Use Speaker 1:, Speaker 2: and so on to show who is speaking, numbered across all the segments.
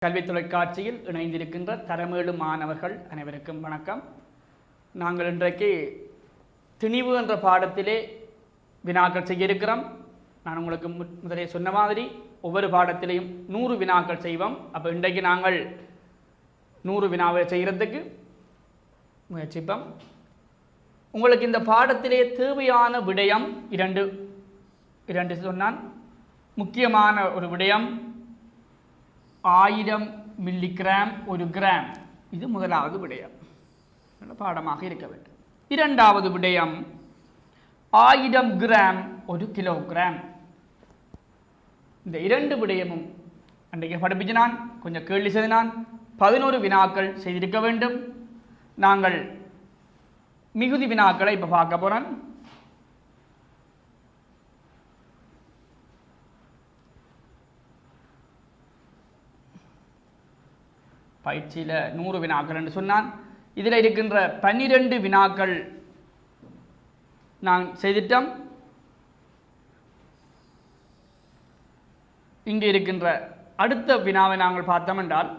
Speaker 1: கல்வி தொலைக்காட்சியில் இணைந்திருக்கின்ற தரமேழு மாணவர்கள் அனைவருக்கும் வணக்கம். நாங்கள் இன்றைக்கு திணிவு என்ற பாடத்திலே வினாக்கள் செய்ய இருக்கிறோம். நான் உங்களுக்கு முதலே சொன்ன மாதிரி ஒவ்வொரு பாடத்திலையும் 100 வினாக்கள் செய்வோம். அப்போ இன்றைக்கு நாங்கள் 100 வினாவை செய்கிறதுக்கு முயற்சிப்போம். உங்களுக்கு இந்த பாடத்திலே தேவையான விடயம் இரண்டு சொன்னான். முக்கியமான ஒரு விடயம் 1000 மில்லிகிராம் ஒரு கிராம். இது முதலாவது விடயம், பாடமாக இருக்க வேண்டும். இரண்டாவது விடயம் 1000 கிராம் ஒரு கிலோகிராம். இந்த இரண்டு விடயமும் அன்றைக்கு படிப்பிச்சு நான் கொஞ்சம் கேள்வி செய்து நான் 11 வினாக்கள் செய்திருக்க வேண்டும். நாங்கள் மிகுதி வினாக்களை இப்போ பார்க்க போகிறோம். பயிற்சியில் 100 வினாக்கள் என்று சொன்னான். இதில் இருக்கின்ற 12 வினாக்கள் நான் செய்திட்டோம். இங்கே இருக்கின்ற அடுத்த வினாவை நாங்கள் பார்த்தோம் என்றால்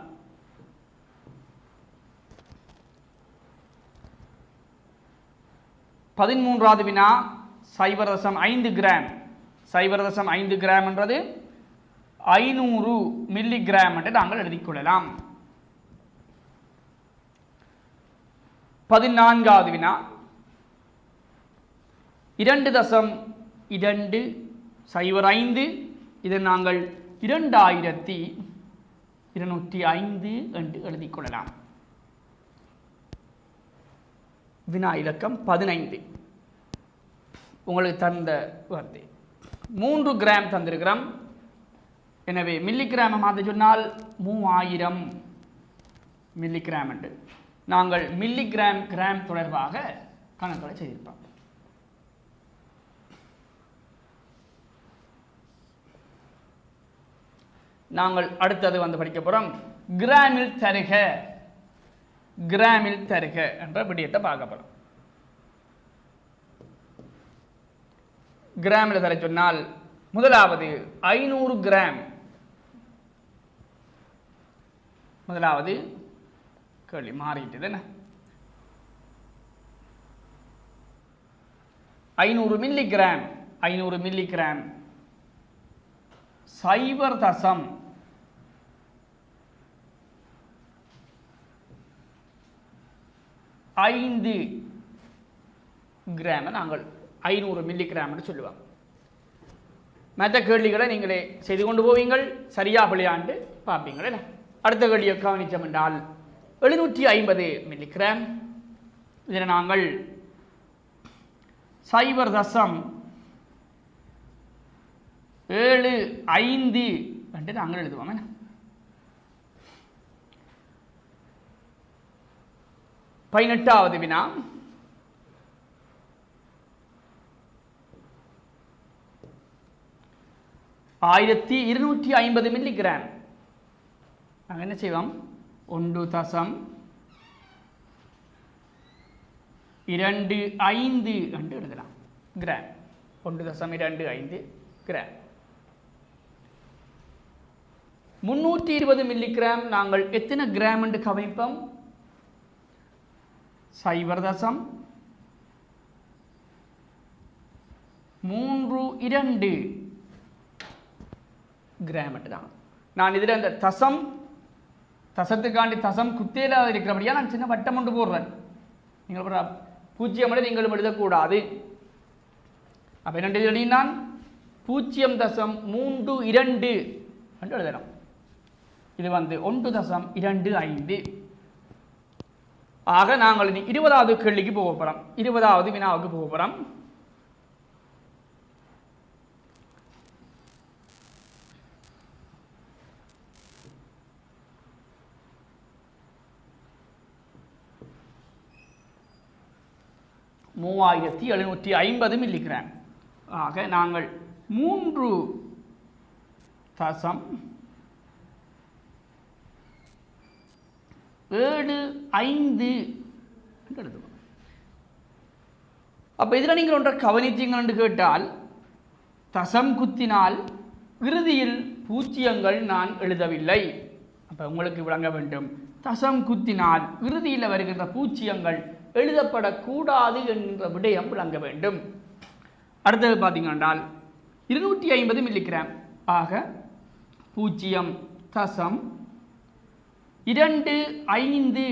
Speaker 1: பதிமூன்றாவது வினா 0.5 கிராம். 0.5 கிராம் என்றது 500 மில்லிகிராம் என்று நாங்கள் எழுதிக்கொள்ளலாம். 14வது வினா 2.205. இதை நாங்கள் 2205 என்று எழுதிக்கொள்ளலாம். வினா இலக்கம் 15 உங்களுக்கு தந்த வார்த்தை 3 கிராம் தந்திருக்கிறோம். எனவே மில்லிகிராமை மாற்ற சொன்னால் 3000 மில்லிகிராம் என்று நாங்கள் மில்லிகிராம் கிராம் தொடர்பாக கணக்குகளை செய்திருப்போம். நாங்கள் அடுத்தது படிக்க போகிறோம். கிராமில் தருக என்ற விடயத்தை பார்க்க போகிறோம். கிராமில் தர சொன்னால் முதலாவது 500 கிராம். முதலாவது கேள்வி மாறிட்டது என்ன? 500 மில்லிகிராம் 0.5 கிராம் நாங்கள் 500 மில்லிகிராம் என்று சொல்லுவோம். மற்ற கேள்விகளை நீங்களே செய்து கொண்டு போவீங்கள். சரியா பிள்ளையாண்டு பார்ப்பீங்களே. அடுத்த கேள்வியை கவனித்தோம் என்றால் 750 மில்லிகிராம். இதில் நாங்கள் 0.75 என்று நாங்கள் எழுதுவோம். 18வது வினா 1250 மில்லிகிராம். நாங்கள் என்ன செய்வோம்? 1.25 என்று எழுதலாம். Gram 1.25 gram. 320 மில்லிகிராம் நாங்கள் எத்தனை கிராம் என்று கவனிப்போம்? 0.32 கிராம் என்று தான். நான் இதில் அந்த தசத்துக்காண்டி தசம் குத்தேலாக இருக்கிறபடியா நான் சின்ன வட்டம் ஒன்று போடுறேன். நீங்கள் 0 நீங்களும் எழுதக்கூடாது. அப்போ என்ன எழுதினான்? 0.32 என்று எழுதலாம். இது 1.25. ஆக நாங்கள் இனி 20வது கேள்விக்கு போக போகிறோம். 20வது வினாவுக்கு போக போகிறோம். மூவாயிரத்தி 750 மில்லிகிராம். ஆக நாங்கள் 3.75 எழுதுவோம். அப்போ இதில் நீங்கள் ஒன்றை கவனித்தீங்கள் என்று கேட்டால் தசம் குத்தினால் இறுதியில் பூஜ்ஜியங்கள் நான் எழுதவில்லை. அப்போ உங்களுக்கு விளங்க வேண்டும், தசம் குத்தினால் இறுதியில் வருகின்ற பூஜ்ஜியங்கள் எழுதப்படக்கூடாது என்ற விடயம் விளங்க வேண்டும். அடுத்தது பார்த்தீங்கன்னா 250 மில்லிகிராம் ஆக 0.25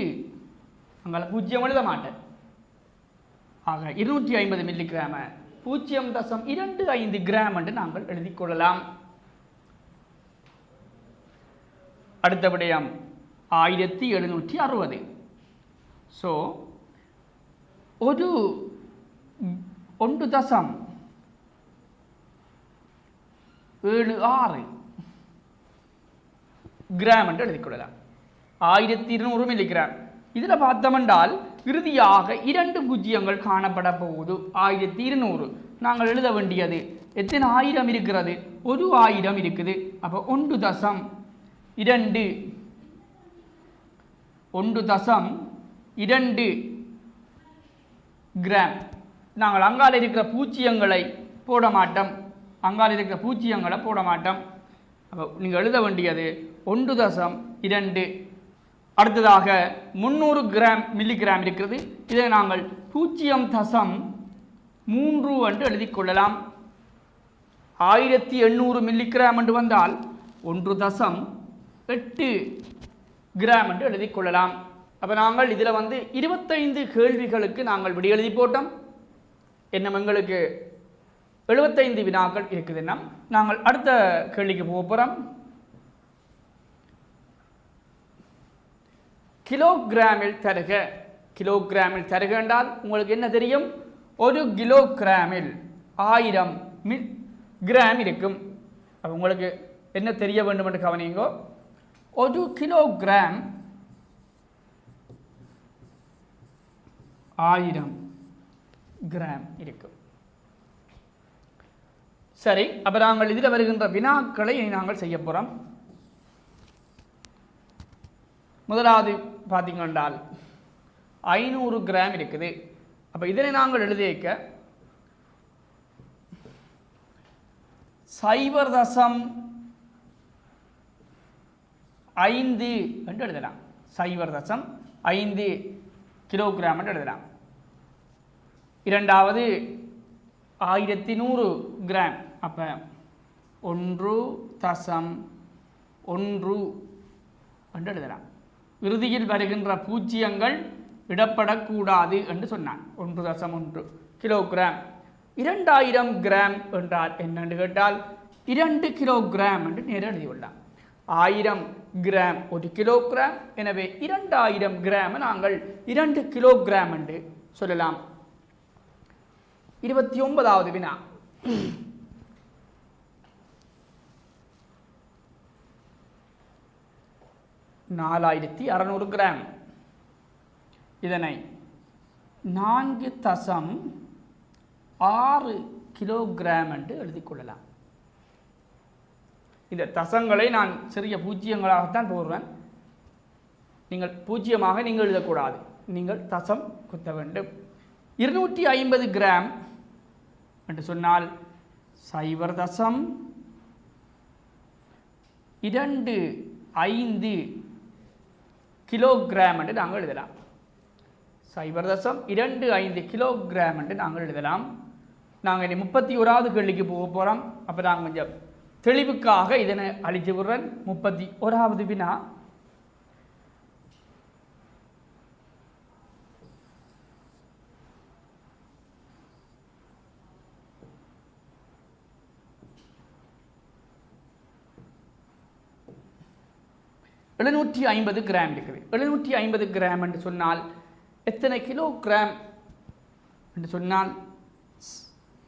Speaker 1: அங்கே பூஜ்ஜியம் எழுத மாட்டேன். ஆக 250 மில்லிகிராம 0.25 கிராம் என்று நாங்கள் எழுதிக் கொள்ளலாம். அடுத்த விடயம் 1760. ஸோ 1.76 கிராம் என்று எழுதிக் கொள்ளலாம். 1200 மில்லிகிராம். இதில் பார்த்தோமென்றால் இறுதியாக 2 பூஜ்ஜியங்கள் காணப்பட போகுது. 1200 நாங்கள் எழுத வேண்டியது எத்தனை ஆயிரம் இருக்கிறது? 1000 இருக்குது. அப்போ 1.2 கிராம். நாங்கள் அங்கால இருக்கிற பூஜ்ஜியங்களை போட மாட்டோம். அப்போ நீங்கள் எழுத வேண்டியது 1.2. அடுத்ததாக 300 கிராம் மில்லிகிராம் இருக்கிறது. இதை நாங்கள் 0.3 என்று எழுதிக் கொள்ளலாம். 1800 மில்லிகிராம் என்று வந்தால் 1.8 கிராம் என்று எழுதிக் கொள்ளலாம். அப்போ நாங்கள் இதில் 25 கேள்விகளுக்கு நாங்கள் விடை எழுதி போட்டோம். என்ன எங்களுக்கு 75 வினாக்கள் இருக்குதுன்னா நாங்கள் அடுத்த கேள்விக்கு போக போகிறோம். கிலோகிராமில் தருக என்றால் உங்களுக்கு என்ன தெரியும்? 1 கிலோகிராமில் 1000 கிராம் இருக்கும். அப்போ உங்களுக்கு என்ன தெரிய வேண்டும் என்று கவனிங்கோ. 1 கிலோகிராம் 1000 கிராம் இருக்கும். சரி, அப்போ நாங்கள் இதில் வருகின்ற வினாக்களை நாங்கள் செய்ய போகிறோம். முதலாவது பார்த்தீங்கன்றால் 500 கிராம் இருக்குது. அப்போ இதனை நாங்கள் எழுதிக்க 0.5 என்று எழுதலாம். 0.5 கிலோகிராம் என்று எழுதலாம். இரண்டாவது 1100 கிராம். அப்போ 1.1 என்று எழுதலாம். இறுதியில் வருகின்ற பூஜ்ஜியங்கள் இடப்படக்கூடாது என்று சொன்னான். 1.1 கிலோகிராம். 2000 கிராம் என்றால் என்னென்று கேட்டால் 2 கிலோகிராம் என்று நேரம் எழுதியுள்ளார். 1000 கிராம் 1 கிலோகிராம். எனவே 2000 கிராம் நாங்கள் 2 கிலோகிராம் என்று சொல்லலாம். 29வது வினா. $4600 கிராம். இதனை 4.6 கிலோகிராம் என்று எழுதிக் கொள்ளலாம். இந்த தசங்களை நான் சிறிய பூஜ்ஜியங்களாகத்தான் போடுவேன். நீங்கள் பூஜ்ஜியமாக நீங்கள் எழுதக்கூடாது. நீங்கள் தசம் குத்த வேண்டும். 250 கிராம் என்று சொன்னால் 0.25 கிலோகிராம் என்று நாங்கள் எழுதலாம். 0.25 கிலோகிராம் என்று நாங்கள் எழுதலாம். நாங்கள் இனி 31வது கேள்விக்கு போக போகிறோம். அப்போ நாங்கள் கொஞ்சம் தெளிவுக்காக இதனை அழிச்சு விடுறேன். 31வது வினா. $750 கிராம் இருக்குது. 750 கிராம் என்று சொன்னால் எத்தனை கிலோகிராம் என்று சொன்னால்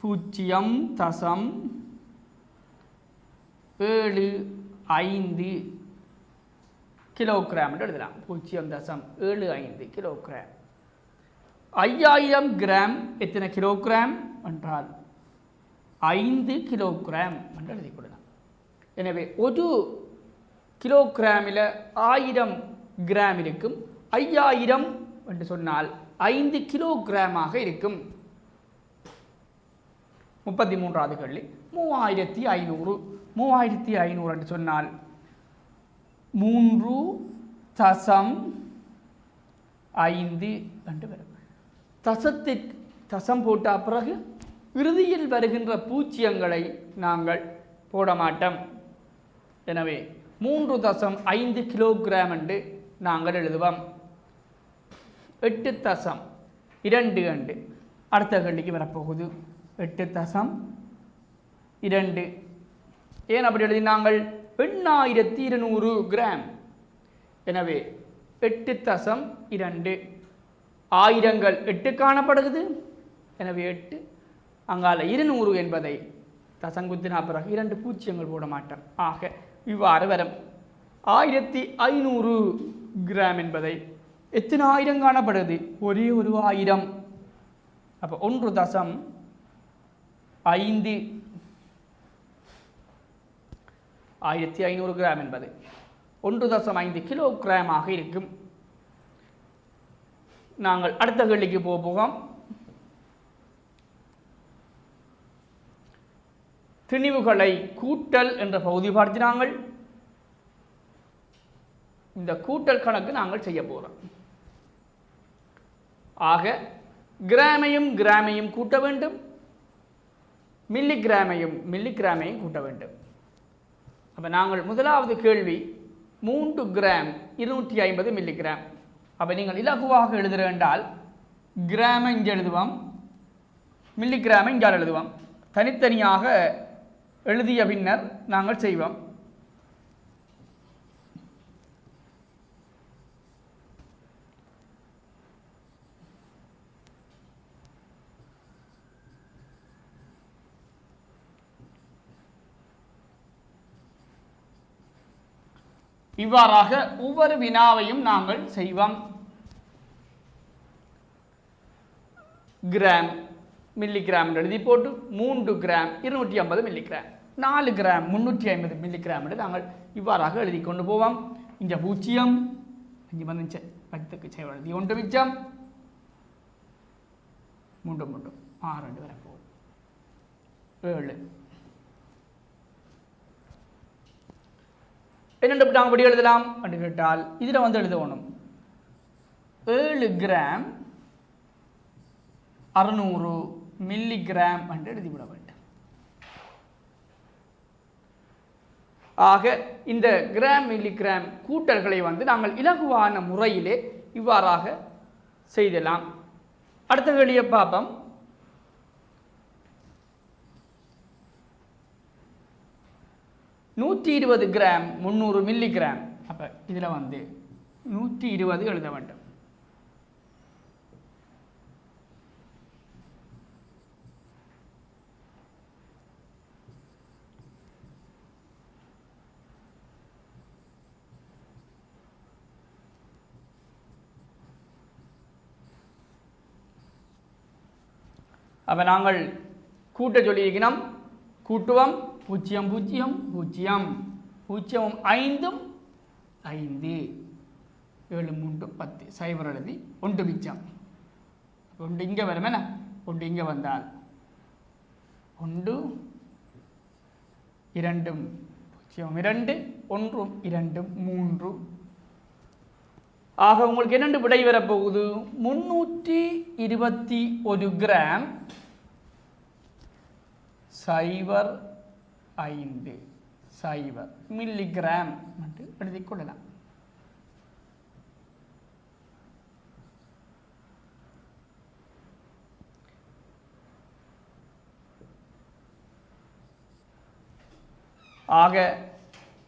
Speaker 1: 0.75 கிலோகிராம் என்று எழுதலாம். 0.75 கிலோகிராம். 5000 கிராம் எத்தனை கிலோகிராம் என்றால் 5 கிலோகிராம் என்று எழுதிக் கொள்ளலாம். எனவே ஒரு கிலோகிராமில் 1000 கிராம் இருக்கும். 5000 என்று சொன்னால் 5 கிலோகிராமாக இருக்கும். 33வது கேள்வி. 3500 என்று சொன்னால் 3.5 என்று வரும். தசம் போட்ட பிறகு இறுதியில் வருகின்ற பூஜ்ஜியங்களை நாங்கள் போட மாட்டோம். எனவே 3.5 கிலோகிராம் என்று நாங்கள் எழுதுவோம். 8.2 என்று அடுத்த கேள்விக்கு வரப்போகுது. 8.2 ஏன் அப்படி எழுதி நாங்கள் 8200 கிராம். எனவே 8.2 ஆயிரங்கள் 8 காணப்படுகிறது. எனவே 8 அங்கால 200 என்பதை தசங்குத்தினா பிறகு 2 பூஜ்ஜியங்கள் போட மாட்டோம். ஆக இவ்வாறு வரும். 1500 கிராம் என்பதை எத்தனை ஆயிரம் காணப்படுது? ஒரே ஒரு 1000. அப்போ 1.5 1500 கிராம் என்பது 1.5 கிலோகிராமாக இருக்கும். நாங்கள் அடுத்த கேள்விக்கு போவோம். திணிவுகளை கூட்டல் என்ற பகுதி பார்த்தினாங்கள். இந்த கூட்டல் கணக்கு நாங்கள் செய்ய போகிறோம். ஆக கிராமையும் கூட்ட வேண்டும், மில்லிகிராமையும் கூட்ட வேண்டும். அப்போ நாங்கள் முதலாவது கேள்வி 3 கிராம் 250 மில்லிகிராம். அப்போ நீங்கள் இலகுவாக எழுதுகிற என்றால் கிராமை இங்கே எழுதுவோம், மில்லிகிராமை இங்கே எழுதுவோம். தனித்தனியாக எழுதிய பின்னர் நாங்கள் செய்வோம். இவ்வாறாக ஒவ்வொரு வினாவையும் நாங்கள் செய்வோம். கிராம் மில்லிகிராம் எழுதி போட்டு 3 கிராம் 250 மில்லிகிராம், 4 கிராம் 350 மில்லிகிராம் என்று நாங்கள் இவ்வாறாக எழுதி கொண்டு போவோம். இந்த பூஜ்ஜியம் இங்கே வந்து 10க்கு எழுதி 1 மிச்சம் 3 6 வரப்போகும் 7. என்னென்று நாங்கள் அப்படி எழுதலாம் என்று கேட்டால் இதில் வந்து எழுதணும் 7 கிராம் 600 மில்லிகிராம் என்று எழுதிவிட வேண்டும். ஆக இந்த கிராம் மில்லிகிராம் கூட்டல்களை வந்து நாங்கள் இலகுவான முறையிலே இவ்வாறாக செய்தலாம். அடுத்த கேள்வியை பார்ப்போம். நூற்றி 120 கிராம் 300 மில்லிகிராம். அப்போ இதில் வந்து 120 எழுத வேண்டும். அப்போ நாங்கள் கூட்ட சொல்லியிருக்கிறோம். கூட்டுவோம் 0 0 0 0 5 5 7 3 10 சைபர் எழுதி 1 மிச்சம் 1 இங்கே வரும். என்ன 1 இங்கே வந்தால் 1 2 0 2 1 2 3. ஆக உங்களுக்கு என்னென்று விடை வரப்போகுது? 321 கிராம் 0.5 மில்லிகிராம் என்று எழுதிக் கொள்ளலாம். ஆக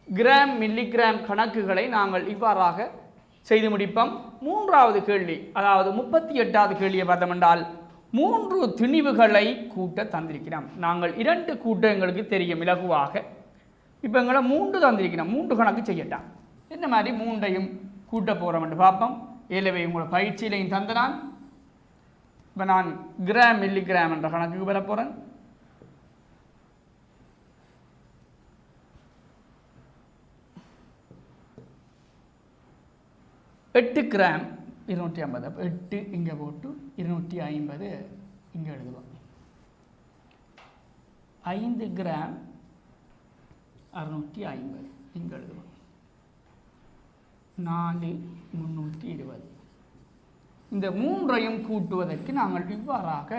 Speaker 1: கிராம் மில்லிகிராம் கணக்குகளை நாங்கள் இவ்வாறாக செய்து முடிப்போம். மூன்றாவது கேள்வி, அதாவது 38வது கேள்வியை பார்த்தோம் என்றால் 3 திணிவுகளை கூட்ட தந்திருக்கிறோம். நாங்கள் 2 கூட்ட எங்களுக்கு தெரியும் இலகுவாக. இப்போ எங்களை 3 தந்திருக்கிறோம். 3 கணக்கு செய்யட்டாம். என்ன மாதிரி 3ஐயும் கூட்ட போகிறோம் என்று பார்ப்போம். ஏலவை உங்களோட பயிற்சியிலையும் தந்தனான். இப்போ நான் கிராம் மில்லிகிராம் என்ற கணக்குக்கு பெற போகிறேன். எட்டு கிராம் 250. 8 இங்கே போட்டு 250 இங்கே எழுதுவோம். 5 கிராம் 650 இங்கே எழுதுவோம். 4,320. இந்த மூன்றையும் கூட்டுவதற்கு நாங்கள் இவ்வாறாக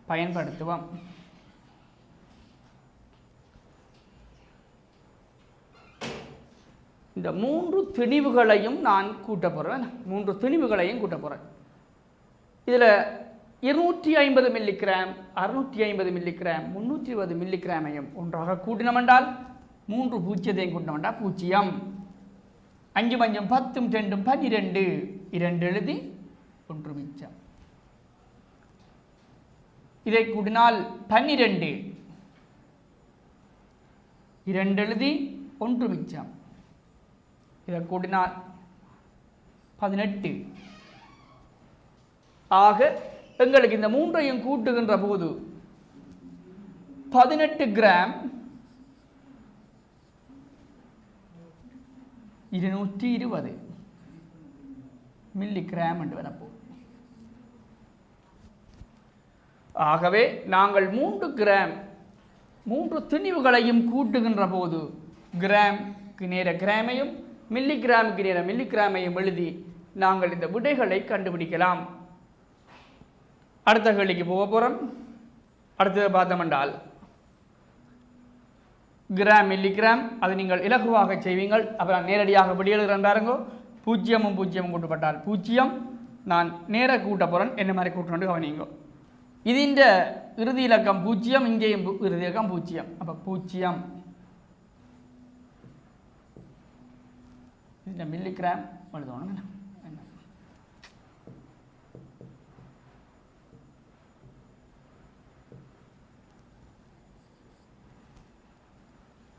Speaker 1: பயன்படுத்துவோம். இந்த மூன்று திணிவுகளையும் நான் கூட்ட போகிறேன். மூன்று திணிவுகளையும் கூட்ட போகிறேன். இதில் 250 மில்லிகிராம், 650 மில்லிகிராம், 320 மில்லிகிராமையும் ஒன்றாக கூட்டினோம் என்றால் 3 பூஜ்ஜியத்தையும் கூட்டினோம் என்றால் 0. 5 5 10 2 12, 2 எழுதி 1 மிச்சம். இதை கூட்டினால் 12, 2 எழுதி 1 மிச்சம். இதை கூட்டினால் 18. ஆக எங்களுக்கு இந்த மூன்றையும் கூட்டுகின்ற போது 18 கிராம் 220 மில்லிகிராம் என்று வரப்போம். ஆகவே நாங்கள் 3 கிராம் 3 திணிவுகளையும் கூட்டுகின்ற போது கிராமுக்கு நேர கிராமையும் மில்லிகிராமுக்கு நேர மில்லிகிராமையும் எழுதி நாங்கள் இந்த விடைகளை கண்டுபிடிக்கலாம். அடுத்த கேள்விக்கு போக போகிறோம். அடுத்தது பார்த்தோமென்றால் கிராம் மில்லிகிராம், அது நீங்கள் இலகுவாக செய்வீங்கள். அப்புறம் நேரடியாக விடியெழுகிறேன் பாருங்கோ. 0 0 கூட்டப்பட்டால் 0. நான் நேர கூட்ட போகிறேன். என்ன மாதிரி கூட்டணும் கவனிங்கோ. இது இந்த இறுதி இலக்கம் 0, இங்கேயும் இறுதி இலக்கம் 0. அப்போ 0 இந்த மில்லிகிராம் எழுதணும்.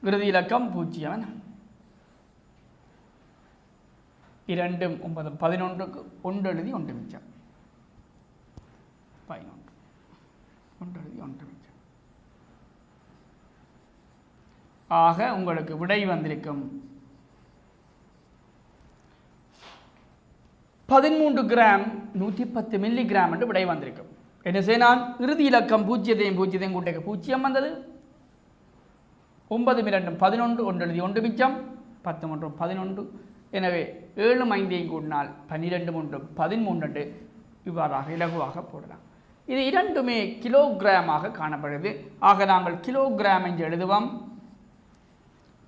Speaker 1: இறுதி இலக்கம் 0. 2 9 11க்கு 1 எழுதி 1 மிச்சம். 11 1 எழுதி 1 மிச்சம். ஆக உங்களுக்கு விடை வந்திருக்கும் 13 கிராம் 110 மில்லிகிராம் என்று விடை வந்திருக்கும். என்ன செய்ய, நான் இறுதி இலக்கம் 0 கூட்டக்க 0 வந்தது. 9 2 11, 1 எழுதி 1 மிச்சம். 10 1 11. எனவே 7 5 கூட்டினால் 12 3 13 இவ்வாறாக இலகுவாக போடலாம். இது இரண்டுமே கிலோகிராமாக காணப்படுது. ஆக நாங்கள் கிலோகிராம் என்று எழுதுவோம்.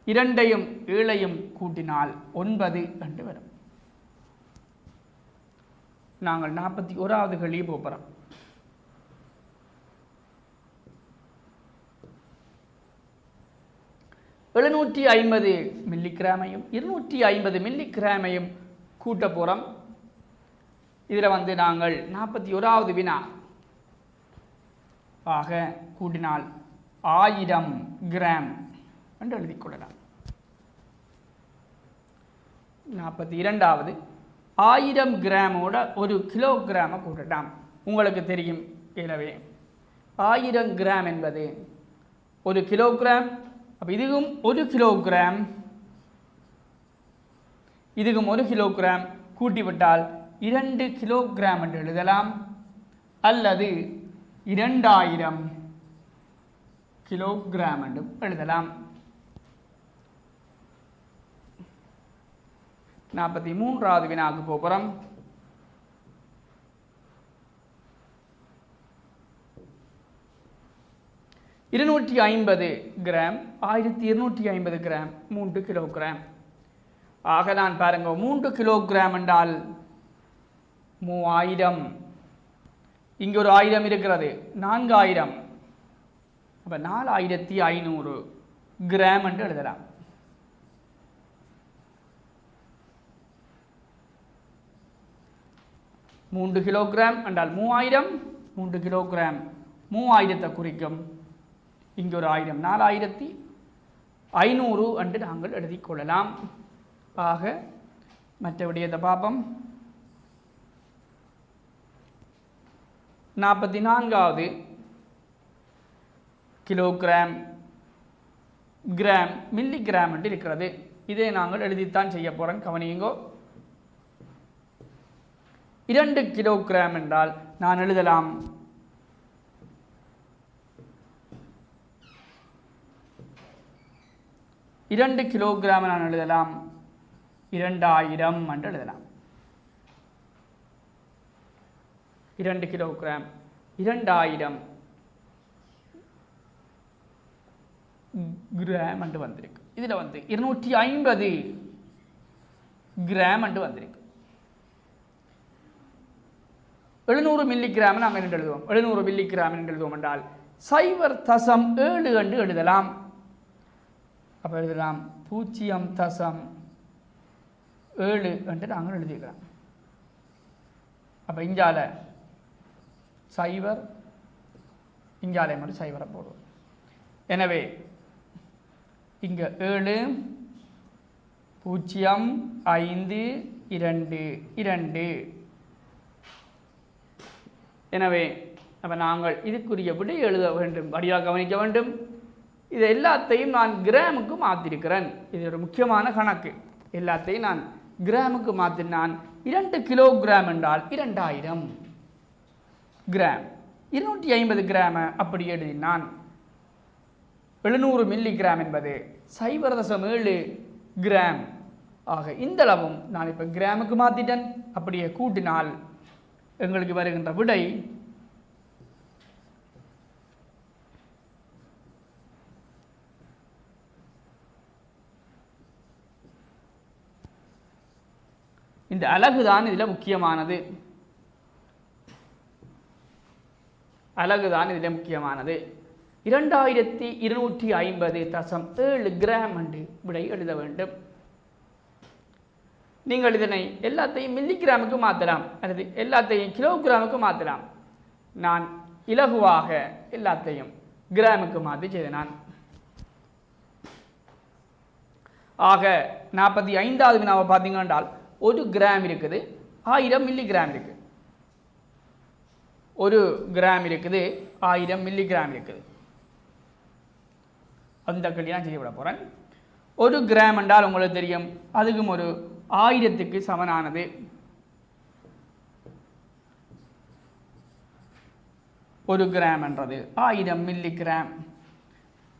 Speaker 1: 2ஐயும் 7ஐயும் கூட்டினால் 9 என்று வரும். நாங்கள் 41வது கேள்விக்கு போகிறோம். எழுநூற்றி 50 மில்லிகிராமையும் 250 மில்லிகிராமையும் கூட்ட போகிறோம். இதில் வந்து நாங்கள் 41வது வினா ஆக கூட்டினால் 1000 கிராம் என்று எழுதிக்கொள்ளலாம். 42வது 1000 கிராமோட 1 கிலோகிராமை கூட்டலாம். உங்களுக்கு தெரியும். எனவே 1000 கிராம் என்பது 1 கிலோகிராம். அப்போ இதுவும் 1 கிலோகிராம், இதுவும் 1 கிலோகிராம் கூட்டிவிட்டால் 2 கிலோகிராம் என்று எழுதலாம். அல்லது 2000 கிலோகிராம் என்று எழுதலாம். 43வது வினாக்கு போகிறோம். இருநூற்றி 50 கிராம் 1250 கிராம் 3 கிலோகிராம். ஆக நான் பாருங்க 3 கிலோகிராம் என்றால் 3000. இங்கே ஒரு 1000 இருக்கிறது, 4000. அப்போ 4500 கிராம் என்று எழுதலாம். மூன்று கிலோகிராம் என்றால் 3000. 3 கிலோகிராம் 3000 குறிக்கும். இங்கே ஒரு 1000 4500 என்று நாங்கள் எழுதிக் கொள்ளலாம். ஆக மற்ற விடயத்தை பார்ப்போம். 44வது கிலோகிராம் கிராம் மில்லிகிராம் என்று இருக்கிறது. இதை நாங்கள் எழுதித்தான் செய்ய போகிறோம். கவனியுங்கோ. 2 கிலோகிராம் என்றால் நான் எழுதலாம் 2 கிலோகிராம் நான் எழுதலாம் 2000 என்று எழுதலாம். 2 கிலோகிராம் 2000 கிராம் என்று வந்திருக்கு. இதில் 250 கிராம் என்று வந்திருக்கு. 700 மில்லிகிராம் நாங்கள் என்ன எழுதுவோம்? 700 மில்லிகிராம் என்று எழுதுவோம் என்றால் 0.7 என்று எழுதலாம். அப்போ எழுதலாம் 0.7 என்று நாங்கள் எழுதிக்கலாம். அப்போ இஞ்சால 0 இஞ்சாலை மட்டும் 0 போடுவோம். எனவே இங்கே 7 0 5 2 2. எனவே அப்போ நாங்கள் இதுக்குரிய விடை எழுத வேண்டும், வடிவாக கவனிக்க வேண்டும். இது எல்லாத்தையும் நான் கிராமுக்கு மாற்றிருக்கிறேன். இது ஒரு முக்கியமான கணக்கு. எல்லாத்தையும் நான் கிராமுக்கு மாற்றினான். 2 கிலோகிராம் என்றால் 2000 கிராம். 250 கிராம் அப்படி எழுதினான். 700 மில்லிகிராம் என்பது 0.7 கிராம். ஆக இந்த அளவும் நான் இப்போ கிராமுக்கு மாற்றிட்டேன். அப்படியே கூட்டினால் எங்களுக்கு வருகின்ற விடை இந்த அலகுதான் இதில் முக்கியமானது. அலகுதான் இதில் முக்கியமானது. 2250.7 கிராம் என்று விடை எழுத வேண்டும். நீங்கள் இதனை எல்லாத்தையும் மில்லிகிராமுக்கு மாற்றலாம் அல்லது எல்லாத்தையும் கிலோகிராமுக்கு மாற்றலாம். நான் இலகுவாக எல்லாத்தையும் கிராமுக்கு மாற்றி செய்தேன். ஆக 45வது வினாவை பார்த்தீங்க என்றால் 1 கிராம் இருக்குது, 1000 மில்லிகிராம் இருக்குது. 1 கிராம் இருக்குது, 1000 மில்லிகிராம் இருக்குது. அந்த கேள்வி நான் செய்யப்பட போகிறேன். 1 கிராம் என்றால் உங்களுக்கு தெரியும், அதுக்கும் ஒரு 1000க்கு சமனானது. ஒரு கிராம் என்றது 1000 மில்லிகிராம்.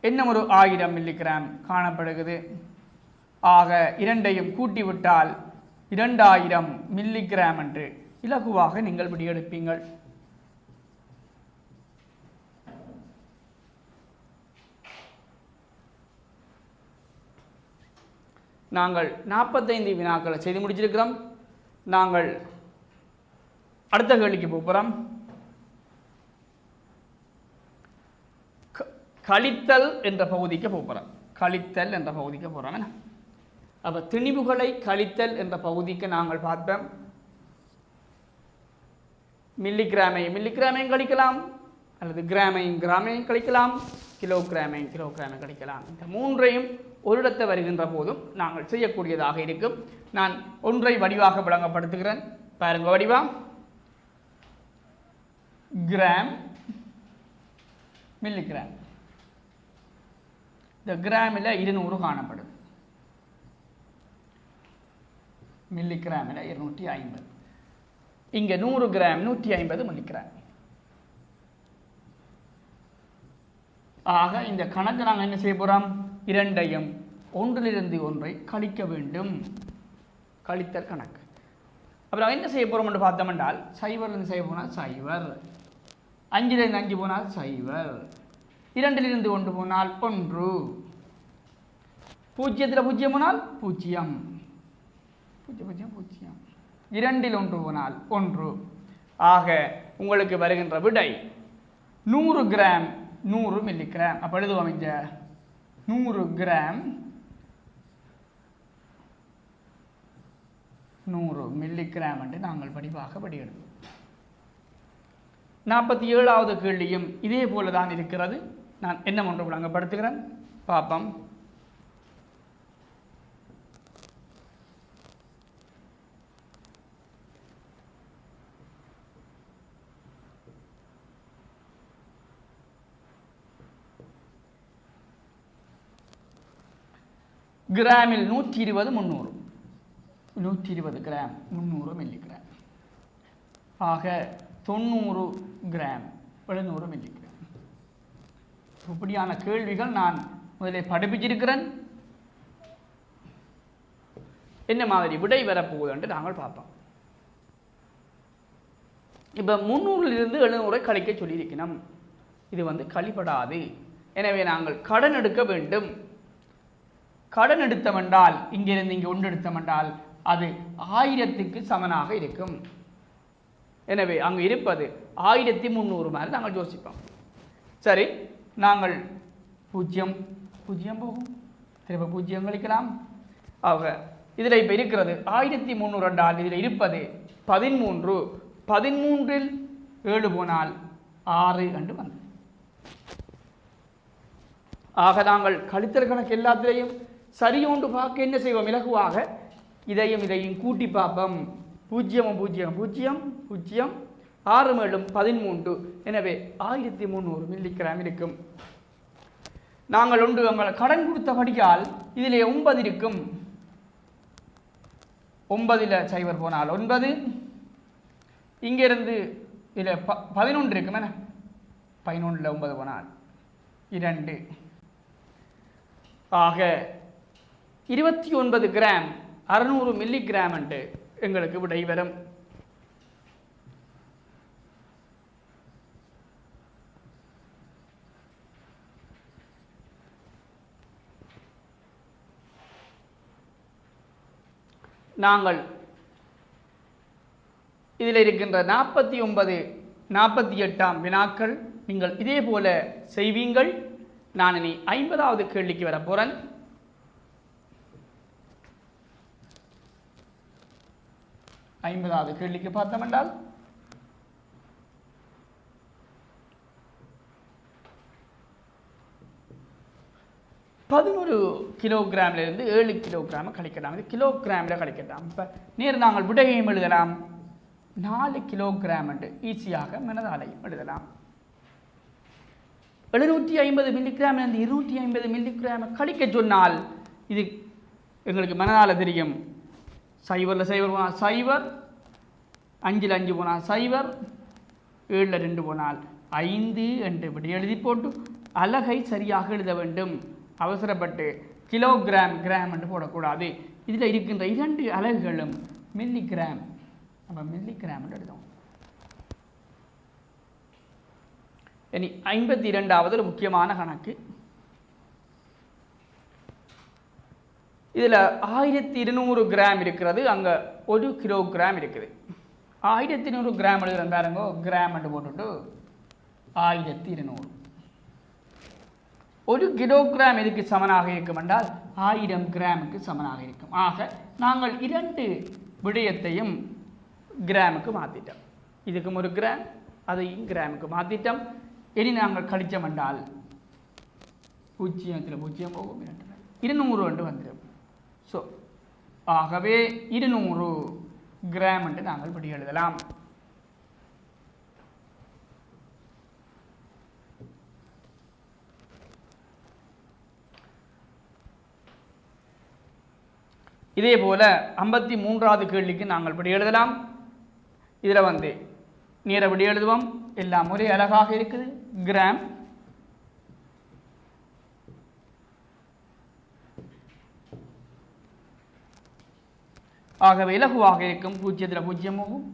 Speaker 1: இன்னும் ஒரு 1000 மில்லிகிராம் காணப்படுகிறது. ஆக இரண்டையும் கூட்டிவிட்டால் 2000 மில்லிகிராம் என்று இலகுவாக நீங்கள் விடையெடுப்பீங்கள். நாங்கள் 45 வினாக்களை செய்து முடிச்சிருக்கிறோம். நாங்கள் அடுத்த கேள்விக்கு போகிறோம். கழித்தல் என்ற பகுதிக்கு போகிறோம். கழித்தல் என்ற பகுதிக்கு போகிறோம். அப்போ திணிவுகளை கழித்தல் என்ற பகுதிக்கு நாங்கள் பார்த்தோம். மில்லிகிராமையும் கழிக்கலாம், அல்லது கிராமையும் கழிக்கலாம், கிலோகிராமையும் கழிக்கலாம். இந்த மூன்றையும் ஒரு இடத்தை வருகின்ற போதும் நாங்கள் செய்யக்கூடியதாக இருக்கும். நான் ஒன்றை வடிவாக விளங்கப்படுத்துகிறேன். பாருங்க, வடிவா கிராம் மில்லிகிராம். இந்த கிராமில் 200 காணப்படும், மில்லிகிராமில் 250. இங்கே 100 கிராம் 150 மில்லிகிராம். ஆக இந்த கணக்கு நாங்கள் என்ன செய்ய போகிறோம்? இரண்டையும் ஒன்றிலிருந்து ஒன்றை கழிக்க வேண்டும். கழித்தல் கணக்கு. அப்புறம் என்ன செய்ய போகிறோம் என்று பார்த்தோம் என்றால் 0 செய்ய போனால் 0, 5 போனால் 0, 2 1 போனால் 1, 0 போனால் 0, 2 1 போனால் 1. ஆக உங்களுக்கு வருகின்ற விடை 100 கிராம் 100 மில்லிகிராம். அப்போ எழுதுவோம், இங்க 100 கிராம் 100 மில்லிகிராம் என்று நாங்கள் படிவாக படியெடுப்போம். 47வது கேள்வியும் இதே போல தான் இருக்கிறது. நான் என்ன ஒன்று விளங்கப்படுத்துகிறேன், பாப்பம். கிராமில் 120 300, 120 கிராம் 300 மில்லிகிராம். ஆக 90 கிராம் 700 மில்லிகிராம். இப்படியான கேள்விகள் நான் முதலில் படிப்பிச்சிருக்கிறேன். என்ன மாதிரி விடை வரப்போகுதுன்ட்டு நாங்கள் பார்ப்போம். இப்போ 300லிருந்து 700 கழிக்க சொல்லியிருக்கணும். இது கழிப்படாது. எனவே நாங்கள் கடன் எடுக்க வேண்டும். கடன் எடுத்தவென்றால் இங்கிருந்து இங்கே ஒன்று எடுத்தவென்றால் அது 1000க்கு சமனாக இருக்கும். எனவே அங்கு இருப்பது 1300 மாதிரி நாங்கள் யோசிப்போம். சரி, நாங்கள் 0 0 போகும், திரும்ப 0 கழிக்கலாம். ஆக இதில் இப்போ இருக்கிறது 1300 என்றால் இதில் இருப்பது 13. 13ல் 7 போனால் 6 என்று வந்து. ஆக நாங்கள் கழித்தல் கணக்கு எல்லாத்திலையும் சரியோண்டு பார்க்க என்ன செய்வோம்? இலகுவாக இதையும் இதையும் கூட்டி பார்ப்போம். 0 0 0 0 6 மேலும் 13. எனவே 1300 மில்லிகிராம் இருக்கும். நாங்கள் ஒன்று உங்களை கடன் கொடுத்தபடியால் இதில் 9 இருக்கும். 9ல் 0 போனால் 9, இங்கிருந்து இதில் 11 இருக்கும். என்ன 11ல் 9 போனால் 2. ஆக 29 கிராம் 600 மில்லிகிராம் என்று எங்களுக்கு விடை வரும். நாங்கள் இதில் இருக்கின்ற 49 48ஆம் வினாக்கள் நீங்கள் இதே போல செய்வீங்கள். நான் இனி 50வது கேள்விக்கு வரப்போறேன். ஐம்பதாவது கேள்விக்கு பார்த்தோம் என்றால் பதினொரு கிலோகிராமிலிருந்து 7 கிலோகிராம் கழிக்கலாம். இது கிலோகிராமில் கழிக்கலாம். இப்போ நேர் நாங்கள் விடையையும் எழுதலாம். 4 கிலோகிராம் என்று ஈஸியாக மனதாலையும் எழுதலாம். 750 மில்லிகிராமிலிருந்து 250 மில்லிகிராம் கழிக்க சொன்னால் இது எங்களுக்கு மனதால தெரியும். 0ல் 0 போனால் 0, 5ல் 5 போனால் 0, 7ல் 2 போனால் 5 என்று விடை எழுதி போட்டு அலகை சரியாக எழுத வேண்டும். அவசரப்பட்டு கிலோகிராம் கிராம் என்று போடக்கூடாது. இதில் இருக்கின்ற 2 அலகுகளும் மில்லிகிராம். நம்ம மில்லிகிராம் என்று எழுதுவோம். இனி 52வது ஒரு முக்கியமான கணக்கு. இதில் 1200 கிராம் இருக்கிறது. அங்கே 1 கிலோகிராம் இருக்குது. 1200 கிராம் எழுதுகிறேன் பாருங்க. கிராம் என்று போட்டுட்டு 1200. 1 கிலோகிராம் எதுக்கு சமனாக இருக்கும் என்றால் 1000 கிராமுக்கு சமனாக இருக்கும். ஆக நாங்கள் 2 விடயத்தையும் கிராமுக்கு மாற்றிட்டோம். இதுக்கும் 1 கிராம், அதையும் கிராமுக்கு மாற்றிட்டோம். இனி நாங்கள் கழிச்சோம் என்றால் 0ல் 0 போகும், 200 என்று வந்துடும். ஸோ ஆகவே 200 கிராம் என்று நாங்கள் விடை எழுதலாம். இதே போல 53வது கேள்விக்கு நாங்கள் விடை எழுதலாம். இதில் நேர விடை எழுதுவோம். எல்லாம் ஒரே அழகாக இருக்குது. கிராம், ஆகவே இலகுவாக இருக்கும். 0ல் 0 போகும்,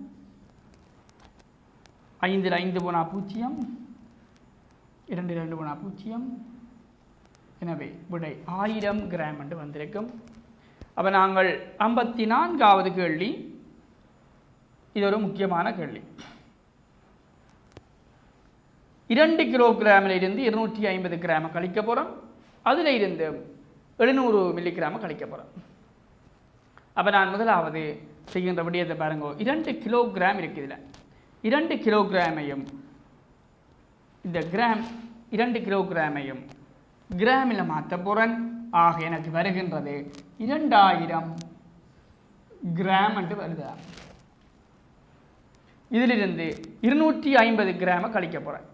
Speaker 1: 5ல் 5 போனால் 0, 2ல் 2 போனால் 0. எனவே விடை 1000 கிராம் என்று வந்திருக்கும். அப்போ நாங்கள் 54வது கேள்வி. இது ஒரு முக்கியமான கேள்வி. 2 கிலோகிராமில் இருந்து 250 கிராம் கழிக்க போகிறோம். அதில் இருந்து 700 மில்லிகிராம் கழிக்க போகிறோம். அப்போ நான் முதலாவது செய்கின்ற விடயத்தை பாருங்க. 2 கிலோகிராம் இருக்குது. இதில் 2 கிலோகிராமையும் இந்த கிராம் 2 கிலோகிராமையும் கிராமில் மாற்ற போகிறேன். ஆக எனக்கு வருகின்றது 2000 கிராம் என்று வருதா. இதிலிருந்து 250 கிராமை கழிக்க போகிறேன்.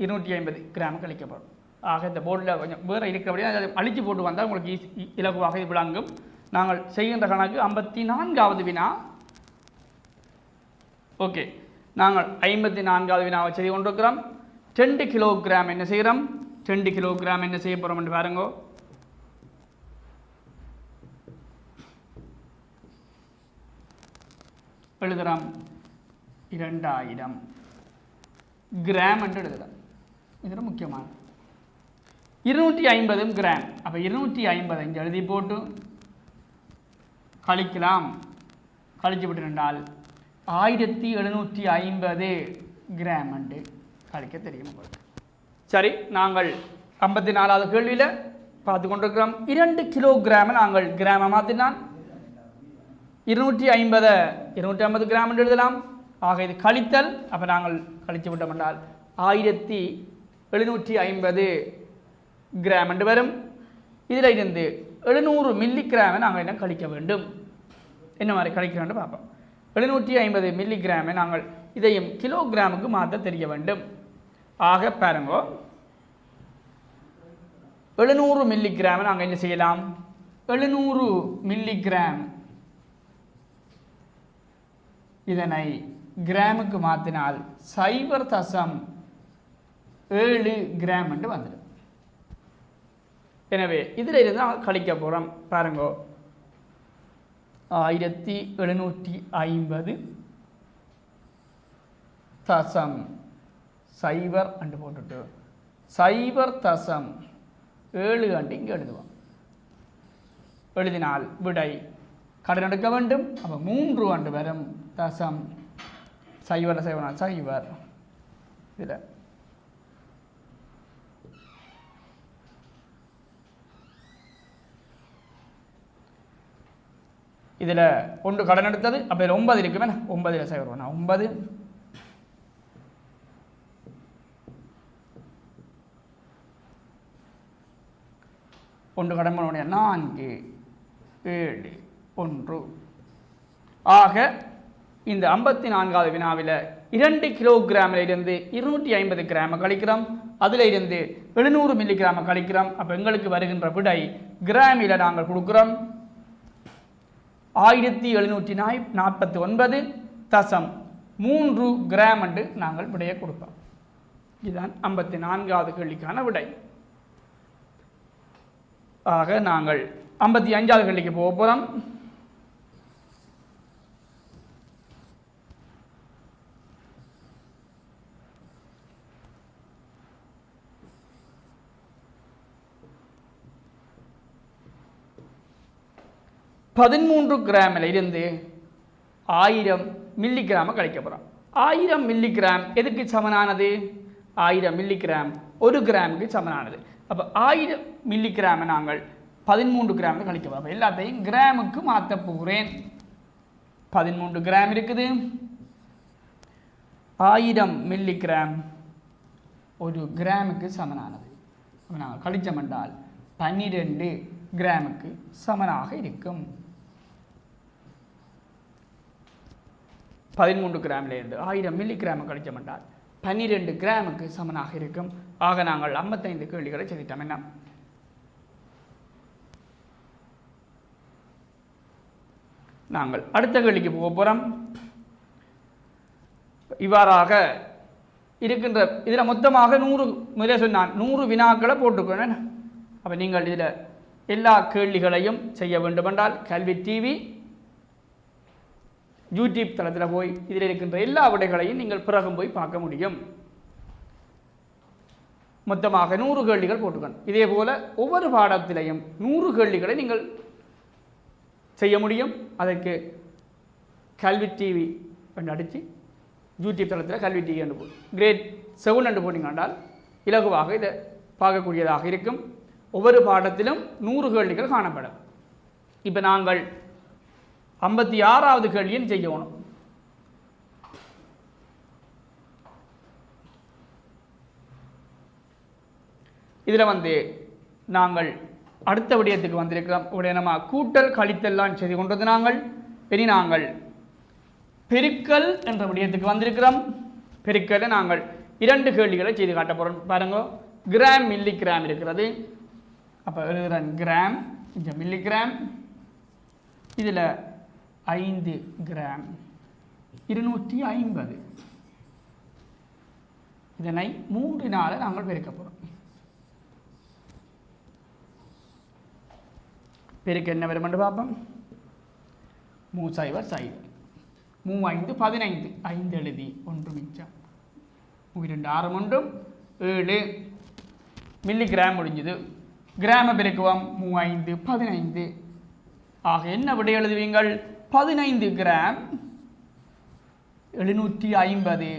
Speaker 1: 250 கிராம் கழிக்க போகிறோம். ஆக இந்த போர்டில் கொஞ்சம் வேறு இருக்கிறபடியாக அதை அழித்து போட்டு வந்தால் உங்களுக்கு இலகுவாக இது விளங்கும். நாங்கள் செய்கின்ற கணக்கு 54வது வினா. ஓகே, நாங்கள் 54வது வினாவை செய்து கொண்டிருக்கிறோம். 2 கிலோகிராம் என்ன செய்கிறோம்? 2 கிலோகிராம் என்ன செய்ய போகிறோம் என்று பாருங்க. எழுதுகிறோம் 2000 கிராம் என்று எழுதுகிறோம். இது முக்கியமான 250 கிராம். அப்போ 250 இங்கே எழுதி போட்டு கழிக்கலாம். கழிச்சு விட்டுருந்தால் 1750 கிராம் என்று கழிக்க தெரியும் உங்களுக்கு. சரி, நாங்கள் 54வது கேள்வியில் பார்த்து கொண்டிருக்கிறோம். 2 கிலோகிராமை நாங்கள் கிராமை மாற்றினால் 250 கிராம் என்று எழுதலாம். ஆக இது கழித்தல். அப்போ நாங்கள் கழித்து விட்டோம் என்றால் 1750 கிராம் என்று வரும். இதில் இருந்து 700 மில்லி கிராமை நாங்கள் என்ன கழிக்க வேண்டும், என்ன மாதிரி கழிக்கிறோம் பார்ப்போம். 750 மில்லி கிராமை நாங்கள் இதையும் கிலோகிராமுக்கு மாற்ற தெரிய வேண்டும். ஆக பாருங்க, 700 மில்லி கிராமை நாங்கள் என்ன செய்யலாம், 700 மில்லி கிராம் இதனை கிராமுக்கு மாற்றினால் 0.7 கிராம் என்று வந்துடும். எனவே இதில் இருந்து நாங்கள் கழிக்க போகிறோம். பாருங்க, 1750 தசம் 0 அண்டு போட்டுட்டு 0.7 அண்டு இங்கே எழுதுவோம். எழுதினால் விடை கடன் எடுக்க வேண்டும். அப்போ 3 அண்டு வரும். தசம் 0.0 இதில் இதில் ஒன்று கடன் எடுத்தது. அப்போ 9 இருக்குமே, 9 0 9 ஒன்று கடன் பண்ண 4 7 1. ஆக இந்த 54வது வினாவில் 2 கிலோகிராமில் இருந்து 250 கிராமை கழிக்கிறோம். அதில் இருந்து 700 மில்லி கிராமை கழிக்கிறோம். அப்போ எங்களுக்கு வருகின்ற விடை கிராமில் நாங்கள் கொடுக்குறோம் 1749.3 கிராம் என்று நாங்கள் விடையை கொடுப்போம். இதுதான் 54வது கேள்விக்கான விடை. ஆக நாங்கள் 55வது கேள்விக்கு போக போகிறோம். பதிமூன்று கிராமில் இருந்து 1000 மில்லி கிராமை கழிக்க போகிறோம். 1000 மில்லி கிராம் எதுக்கு சமனானது? 1000 மில்லி கிராம் 1 கிராமுக்கு சமனானது. அப்போ 1000 மில்லி கிராமை நாங்கள் 13 கிராமில் கழிக்க போகிறோம். அப்போ எல்லாத்தையும் கிராமுக்கு மாற்ற போகிறேன். 13 கிராம் இருக்குது. 1000 மில்லி கிராம் 1 கிராமுக்கு சமனானது. அப்போ நாங்கள் கழிச்சோம் என்றால் 12 கிராமுக்கு சமனாக இருக்கும். 13 கிராமில் இருந்து 1000 மில்லி கிராமை கழிச்சோம் என்றால் 12 கிராமுக்கு சமனாக இருக்கும். ஆக நாங்கள் 55 கேள்விகளை செய்துட்டோம். என்ன நாங்கள் அடுத்த கேள்விக்கு போக போகிறோம். இவ்வாறாக இருக்கின்ற இதில் மொத்தமாக 100 முதலே சொன்னான் 100 வினாக்களை போட்டுக்கணும். அப்போ நீங்கள் இதில் எல்லா கேள்விகளையும் செய்ய வேண்டுமென்றால் கல்வி டிவி யூடியூப் தளத்தில் போய் இதில் இருக்கின்ற எல்லா விடைகளையும் நீங்கள் பிறகும் போய் பார்க்க முடியும். மொத்தமாக 100 கேள்விகள் போட்டுக்கணும். இதே போல் ஒவ்வொரு பாடத்திலையும் 100 கேள்விகளை நீங்கள் செய்ய முடியும். அதற்கு கல்வி டிவி என்று அடித்து யூடியூப் தளத்தில் கல்வி டிவி என்று கிரேட் 7 என்று போட்டிங்கன்றால் இலகுவாக இதை பார்க்கக்கூடியதாக இருக்கும். ஒவ்வொரு பாடத்திலும் 100 கேள்விகள் காணப்படும். இப்போ நாங்கள் 56வது கேள்வியும் செய்யணும். இதில் நாங்கள் அடுத்த விடயத்துக்கு வந்திருக்கிறோம். உடைய நம்ம கூட்டல் கழித்தல்லாம் செய்து கொண்டது நாங்கள். இனி நாங்கள் பெருக்கல் என்ற விடயத்துக்கு வந்திருக்கிறோம். பெருக்கலை நாங்கள் 2 கேள்விகளை செய்து காட்ட போகிறோம். பாருங்க, கிராம் மில்லி கிராம் இருக்கிறது. அப்போ எழுதுகிறேன் கிராம், இந்த மில்லி கிராம், இதில் 5 கிராம் 250. இதனை 3 நாங்கள் பெருக்க போகிறோம். பெருக்க என்ன வரும் என்று பார்ப்போம். 3 0 0 5 15 5 எழுதி 1 மிச்சம் 2 6 1 7 மில்லிகிராம் முடிஞ்சது. கிராம பெருக்குவோம் 5 15. ஆக என்ன விடை எழுதுவீங்கள்? 15 கிராம் 750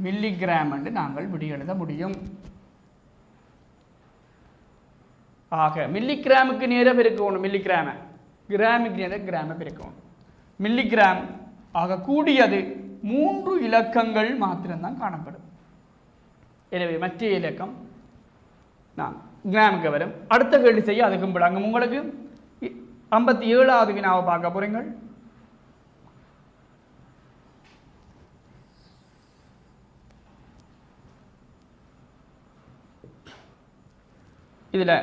Speaker 1: மில்லிகிராம் என்று நாங்கள் விடை எழுத முடியும். ஆக மில்லிகிராமுக்கு நேர பெருக்கணும், மில்லிகிராம கிராமுக்கு நேர கிராம பெருக்கணும். மில்லிகிராம் ஆக கூடியது 3 இலக்கங்கள் மாத்திரம்தான் காணப்படும். எனவே மற்ற இலக்கம் நான் கிராமுக்கு வரும். அடுத்த கேள்வி செய்ய அதுக்கும் விடாங்க. உங்களுக்கு 57வது வினாவை பார்க்க போறீங்கள். இதில்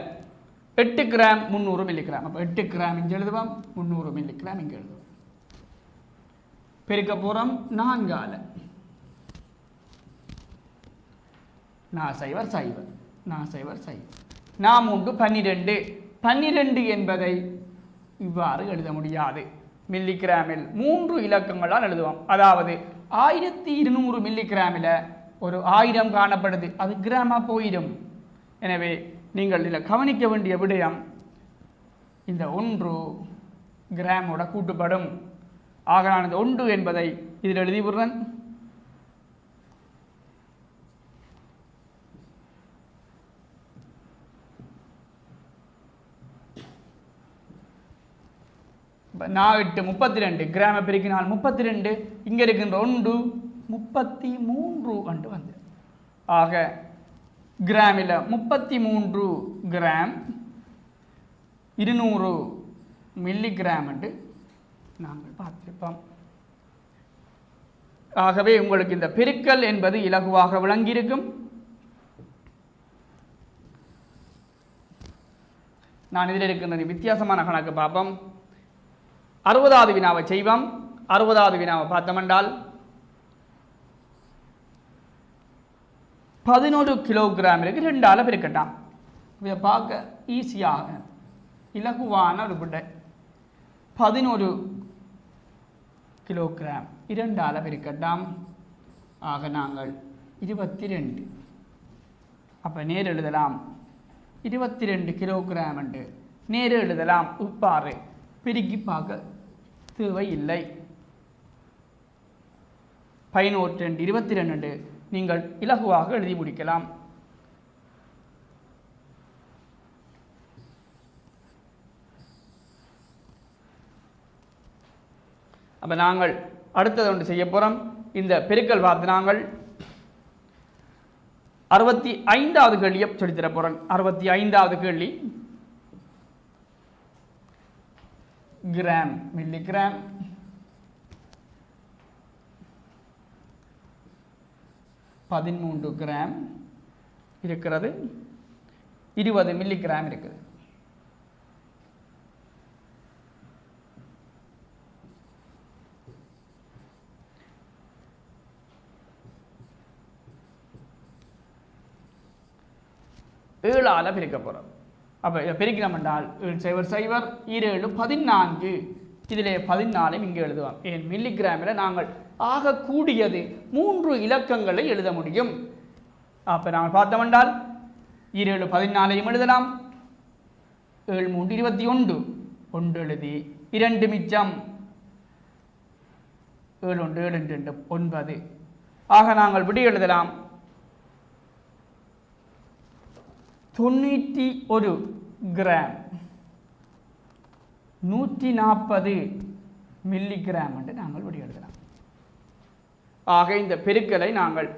Speaker 1: 8 கிராம் 300 மில்லிகிராம். அப்போ 8 கிராம் இங்கே எழுதுவோம், 300 மில்லிகிராம் இங்கே எழுதுவோம். பெருக்க போகிறோம் 4ஆல். நான் சைவர் சைவர், நான் சைவர் சைவர், நான் 3 12 என்பதை இவ்வாறு எழுத முடியாது. மில்லிகிராமில் 3 இலக்கங்களால் எழுதுவோம். அதாவது 1200 மில்லிகிராமில் ஒரு 1000 காணப்படுது, அது கிராமா போயிடும். எனவே நீங்கள் இதில் கவனிக்க வேண்டிய விடயம், இந்த 1 கிராமோட கூட்டுப்படும். ஆக நான் இந்த 1 என்பதை இதில் எழுதி விடுறேன். நான் 8 32 கிராம பெருக்கினால் 32, இங்கே இருக்கின்ற 1 33 அண்டு வந்து. ஆக கிராமில் 33 கிராம் 200 மில்லிகிராம் என்று நாங்கள் பார்த்திருப்போம். ஆகவே உங்களுக்கு இந்த பெருக்கல் என்பது இலகுவாக விளங்கியிருக்கும். நான் இதில் இருக்கின்ற வித்தியாசமான கணக்கு பார்ப்போம். 60வது வினாவை செய்வோம். 60வது வினாவை பார்த்தோமென்றால் 11 கிலோகிராம் இருக்கு, 2ஆல் பெருக்கட்டாம். இதை பார்க்க ஈஸியாக இலகுவான ஒரு விடை. 11 கிலோகிராம் 2ஆல் பெருக்கட்டாம். ஆக நாங்கள் 22. அப்போ நேர் எழுதலாம் 22 கிலோகிராம் என்று நேர் எழுதலாம். உப்பாறு பெருக்கி பார்க்க தேவையில்லை. 11 22 நீங்கள் இலகுவாக எழுதி முடிக்கலாம். அப்போ நாங்கள் அடுத்தது ஒன்று செய்ய போகிறோம். இந்த பெருக்கல் பார்த்து நாங்கள் 65வது கேள்வியை சொல்லித்தர போகிறோம். 65வது கேள்வி கிராம் மில்லிகிராம் 13 கிராம் இருக்கிறது, 20 மில்லிகிராம் இருக்குது. ஏழால பிரிக்க போகிறோம். அப்போ இதை பிரிக்கிறோம் என்றால் 7 0 7 14. இதிலே 14 இங்கே எழுதுவோம். ஏன் மில்லிகிராமில் நாங்கள் ஆகக்கூடியது 3 இலக்கங்களை எழுத முடியும். அப்போ நாங்கள் பார்த்தோம் என்றால் 7 14 எழுதலாம். 7 3 21 1 எழுதி 2 மிச்சம் 7 1 7 2 9. ஆக நாங்கள் விடை எழுதலாம் 91 கிராம் 140 மில்லிகிராம் என்று நாங்கள் விடை எழுதலாம். ஆக இந்த பெருக்கலை நாங்கள்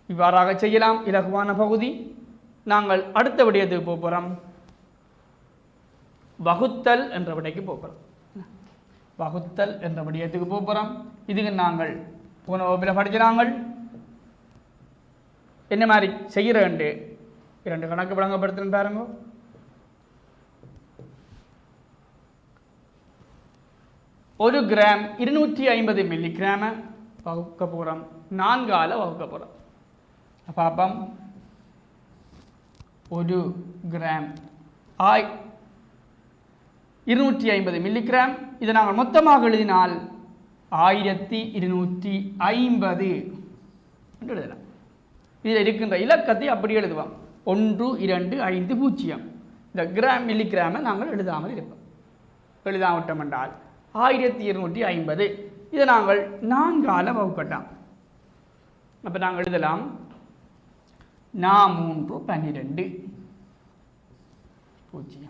Speaker 1: இவ்வாறாக செய்யலாம். இலகுவான பகுதி. நாங்கள் அடுத்த விடயத்துக்கு போகிறோம். வகுத்தல் என்ற விடைக்கு போகிறோம். வகுத்தல் என்ற விடயத்துக்கு போகிறோம். இதுக்கு நாங்கள் போன வகுப்பில் படித்த நாங்கள் என்ன மாதிரி செய்கிறேன் 2 கணக்கு வழங்கப்படுத்துன்னு பாருங்க. ஒரு கிராம் 250 மில்லிகிராம வகுக்க போகிறோம். 4ஆல் வகுக்க போகிறோம். பாப்பம் 1 கிராம் 250 மில்லிகிராம். இதை நாங்கள் மொத்தமாக எழுதினால் 1250 என்று எழுதலாம். இதில் இருக்கின்ற இலக்கத்தை அப்படி எழுதுவோம். 1250. இந்த கிராம் மில்லிகிராமை நாங்கள் எழுதாமல் இருப்போம். எழுதாவிட்டோம் என்றால் 1250. இதை நாங்கள் 4ஆல் வகுக்கட்டாம். அப்போ நாங்கள் எழுதலாம் 4 3 12 0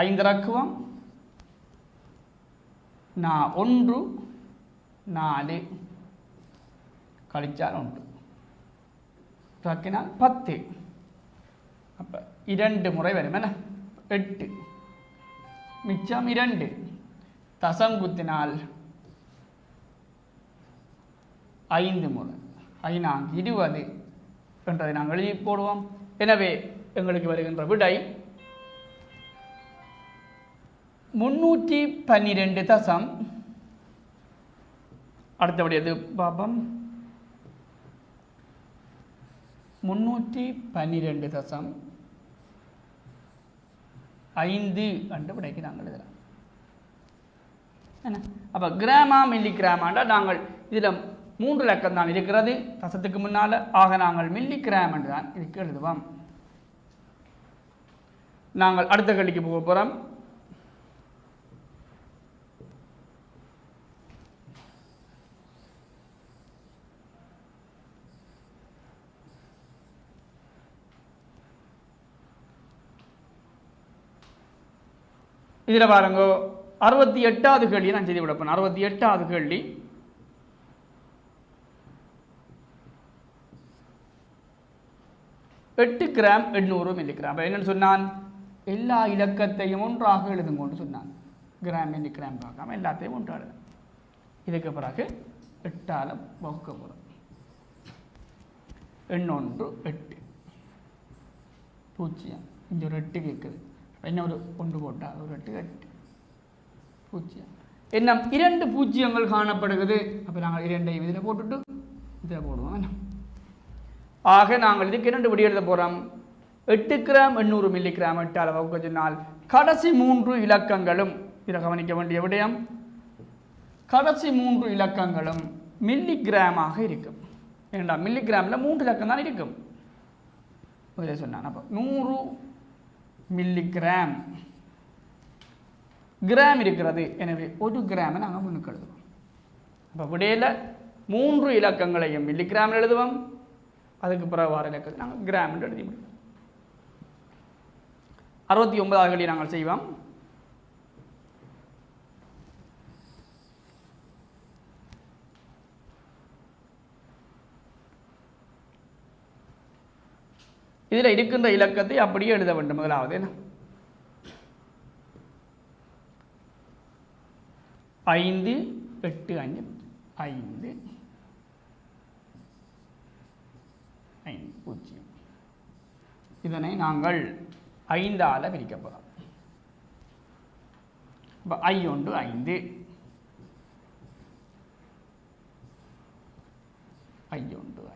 Speaker 1: 5 இறக்குவோம். 1 4 கழிச்சால் 1 இறக்கினால் 10. அப்போ 2 முறை வரும் என்ன 8 மிச்சம் 2 தசம் குத்தினால் 5 முறை 5 20 என்றதை நாங்கள் எழுதி போடுவோம். எனவே எங்களுக்கு வருகின்ற விடை 312 தசம் அடுத்தபடி எது பாபம் 312 தசம் 5 என்ற விடைக்கு நாங்கள் எழுதலாம். என்ன அப்போ கிராமா மில்லிகிராமாண்டா நாங்கள் இதில் 3 இலக்கம் தான் இருக்கிறது தசத்துக்கு முன்னால். ஆக நாங்கள் மில்லிகிராம் என்று தான் இதுக்கு எழுதுவோம். நாங்கள் அடுத்த கேள்விக்கு போக போகிறோம். இதில் பாருங்க 68வது கேள்வியை நான் செய்து விடப்பேன். 68வது கேள்வி 8 கிராம் 800 மில்லிகிராம். என்னன்னு சொன்னான் எல்லா இலக்கத்தையும் ஒன்றாக எழுதுங்கன்னு சொன்னான். கிராம் மில்லிகிராம் பார்க்காம எல்லாத்தையும் ஒன்றாக எழுது. இதுக்கு பிறகு 8ஆல் வகுக்க போகிறோம். 1 8 0 இங்கே ஒரு 8 கேட்குது. இன்னொரு 1 போட்டால் ஒரு 8 8 0 என்ன 2 பூஜ்ஜியங்கள் காணப்படுகிறது. அப்போ நாங்கள் 2ஐயும் இதில் போட்டுட்டு இதில் போடுவோம். என்ன ஆக நாங்கள் இதுக்கு 2 விடி எழுத போகிறோம். 8 கிராம் 800 மில்லிகிராம் 8ஆல் வகுக்க சொன்னால் கடைசி 3 இலக்கங்களும் இதில் கவனிக்க வேண்டிய விடயம் கடைசி 3 இலக்கங்களும் மில்லிகிராமாக இருக்கும். ஏன்னா மில்லிகிராமில் 3 இலக்கம் தான் இருக்கும். இதில் சொன்னான் அப்போ 100 மில்லிகிராம் கிராம் இருக்கிறது. எனவே 1 கிராமை நாங்கள் முன்னுக்கு எழுதுவோம். அப்போ விடையில் 3 இலக்கங்களையும் மில்லிகிராமில் எழுதுவோம். அதுக்கு பிறகு வார இலக்கத்தை நாங்கள் கிராம் என்று எழுதி முடியும். 69வது கேள்வி நாங்கள் செய்வோம். இதில் இருக்கின்ற இலக்கத்தை அப்படியே எழுத வேண்டும். முதலாவது 5 8 5 5 5 0 இதனை நாங்கள் 5ஆல் பிரிக்க போகிறோம். இப்போ 1 5 1 5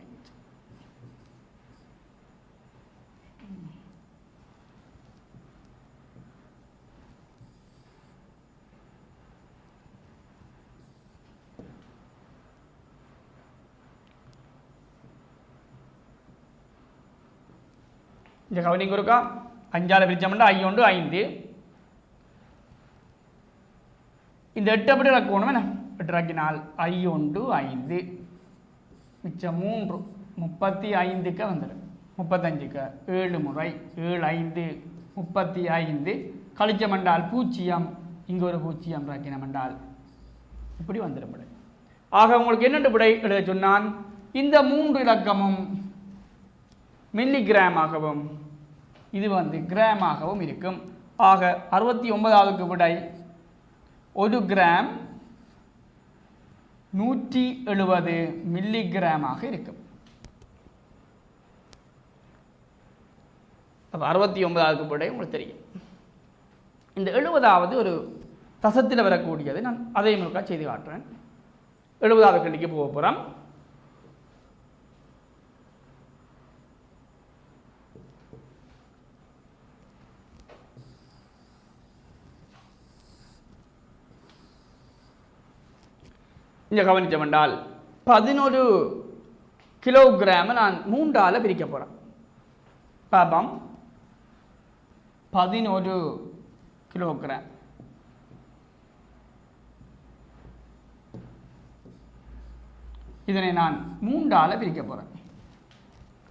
Speaker 1: இந்த கவனிங்க இருக்கா 5ஆல் பிரிச்சோம்னா 1 5 இந்த 8 எப்படி இறக்கணும் என்ன 8 இறக்கினால் 1 5 மிச்சம் 3 35க்கு வந்துடும். 35க்கு 7 முறை 7 5 35 கழிச்சம் என்றால் 0 இங்கே ஒரு 0 இறக்கினம் என்றால் இப்படி வந்துடும் விடை. ஆக உங்களுக்கு என்னென்று விடை எழுத சொன்னான் இந்த 3 இலக்கமும் மில்லிகிராமாகவும் இது கிராமாகவும் இருக்கும். ஆக 69வது விடை 1 கிராம் 170 மில்லிகிராமாக இருக்கும். அப்போ 69வது விடை உங்களுக்கு தெரியும். இந்த 70வது ஒரு தசத்தில் வரக்கூடியது. நான் அதை முழுக்க செய்து காட்டுறேன். 70வது கேள்விக்கு போக போகிறோம். இங்கே கவனித்தோம் என்றால் 11 கிலோகிராமை நான் 3ஆல் பிரிக்க போகிறேன். பாபம் 11 கிலோகிராம். இதனை நான் 3ஆல் பிரிக்க போகிறேன்.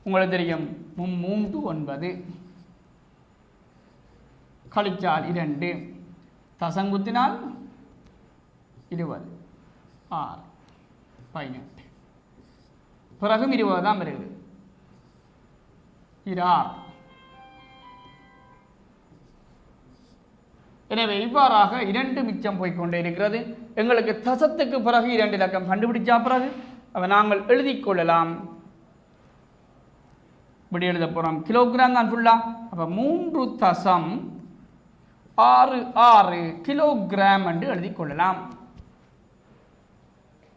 Speaker 1: உங்களுக்கு தெரியும் 3 9 கழிச்சால் 2 தசங்குத்தினால் 20 6 18 பிறகும் 20 தான் வருகிறது. இது 6. எனவே இவ்வாறாக 2 மிச்சம் போய்கொண்டே இருக்கிறது. எங்களுக்கு தசத்துக்கு பிறகு 2 இலக்கம் கண்டுபிடிச்சா பிறகு அப்போ நாங்கள் எழுதிக் கொள்ளலாம். இப்படி எழுத போகிறோம். கிலோகிராம் தான் ஃபுல்லாக. அப்போ 3.66 கிலோகிராம் என்று எழுதிக் கொள்ளலாம்.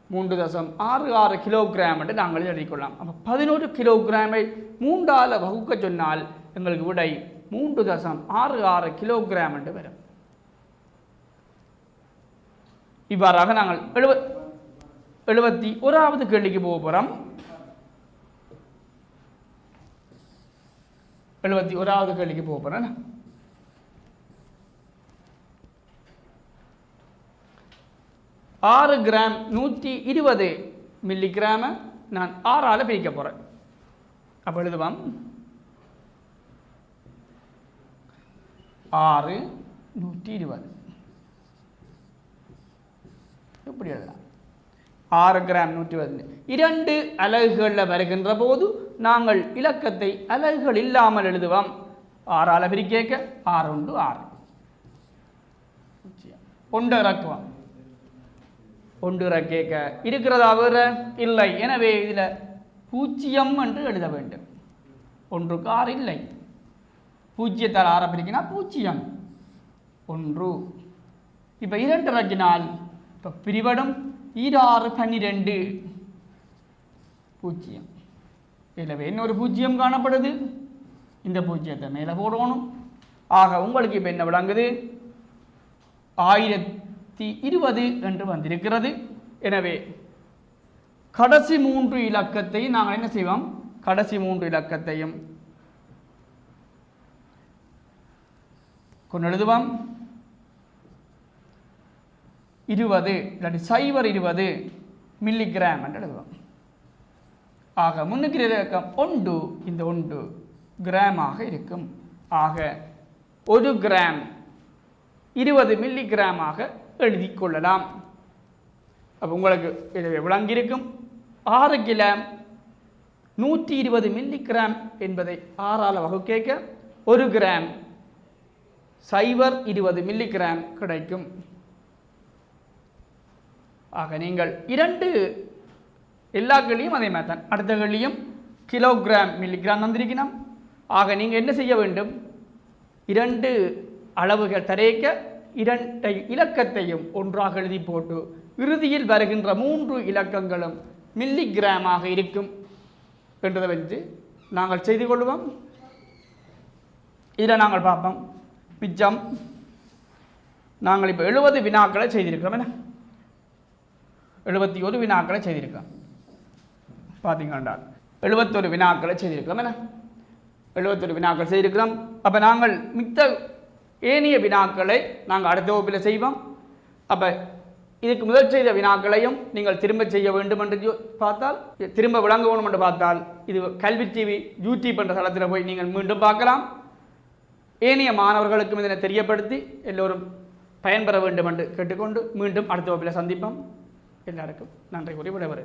Speaker 1: 3.66 கிலோகிராம் என்று நாங்கள் எழுதிக்கொள்ளலாம். அப்போ 11 கிலோகிராமை 3ஆல் வகுக்க சொன்னால் எங்களுக்கு விடை 3.66 கிலோகிராம் என்று வரும். இவ்வாறாக நாங்கள் 71வது கேள்விக்கு போக போகிறோம். 71வது கேள்விக்கு போக போகிறேன். ஆறு கிராம் 120 மில்லிகிராமை நான் 6ஆல் பிரிக்க போகிறேன். அப்போ எழுதுவோம் 6 120 எப்படி எழுதலாம்? 6 கிராம் 120 2 அலகுகளில் வருகின்ற போது நாங்கள் இலக்கத்தை அலகுகள் இல்லாமல் எழுதுவோம். 6ஆல் பிரிக்க 6 1 6 ஒன்று இறக்குவோம். ஒன்று இறக்க இருக்கிறதா வேற இல்லை. எனவே இதில் 0 என்று எழுத வேண்டும். 1க்கு 6 இல்லை. 0ஆல் 6 பிரிக்கினா 0 1. இப்போ 2 இறக்கினால் இப்போ பிரிவடும் 6 12 0. எனவே இன்னொரு 0 காணப்படுது. இந்த 0 மேலே போடணும். ஆக உங்களுக்கு இப்போ என்ன விளங்குது? 1020 என்று வந்திருக்கிறது. எனவே கடைசி 3 இலக்கத்தையும் நாங்கள் என்ன செய்வோம்? கடைசி 3 இலக்கத்தையும் கொண்டு எழுதுவோம். 20 இல்லாட்டி 0.20 மில்லிகிராம் என்று எழுதுவோம். ஆக முன்னுக்கு இலக்கம் 1, இந்த 1 கிராமாக இருக்கும். ஆக 1 கிராம் 20 மில்லிகிராமாக எழுதி கொள்ளலாம். அப்போ உங்களுக்கு இது விளங்கியிருக்கும். 6 கிராம் 120 மில்லிகிராம் என்பதை 6ஆல் வகுக்க 1 கிராம் 0.20 மில்லிகிராம் கிடைக்கும். ஆக நீங்கள் 2 எல்லா கேள்வியும் அதே மாதிரி தான். அடுத்த கேள்வியும் கிலோகிராம் மில்லிகிராம் தந்திருக்கணும். ஆக நீங்கள் என்ன செய்ய வேண்டும்? 2 அளவுகள் தரேக்க 2 இலக்கத்தையும் ஒன்றாக எழுதி போட்டு இறுதியில் வருகின்ற 3 இலக்கங்களும் மில்லிகிராமாக இருக்கும் என்றதை வச்சு நாங்கள் செய்து கொள்வோம். இதில் நாங்கள் பார்ப்போம். மிச்சம் நாங்கள் இப்போ 70 வினாக்களை செய்திருக்கிறோம். என்ன 71 வினாக்களை செய்திருக்கிறோம். பார்த்தீங்கன்னா 71 வினாக்களை செய்திருக்கிறோம். என்ன 71 வினாக்கள் செய்திருக்கிறோம். அப்போ நாங்கள் மித்த ஏனைய வினாக்களை நாங்கள் அடுத்த வகுப்பில் செய்வோம். அப்போ இதுக்கு முதல் செய்த வினாக்களையும் நீங்கள் திரும்ப செய்ய வேண்டும் என்று பார்த்தால், திரும்ப விளங்க வேணும் என்று பார்த்தால், இது கல்வி டிவி யூடியூப் என்ற தளத்தில் போய் நீங்கள் மீண்டும் பார்க்கலாம். ஏனைய மாணவர்களுக்கும் இதனை தெரியப்படுத்தி எல்லோரும் பயன்பெற வேண்டும் என்று கேட்டுக்கொண்டு மீண்டும் அடுத்த வகுப்பில் சந்திப்போம். எல்லாருக்கும் நன்றி கூறி விடைபெறுகிறேன்.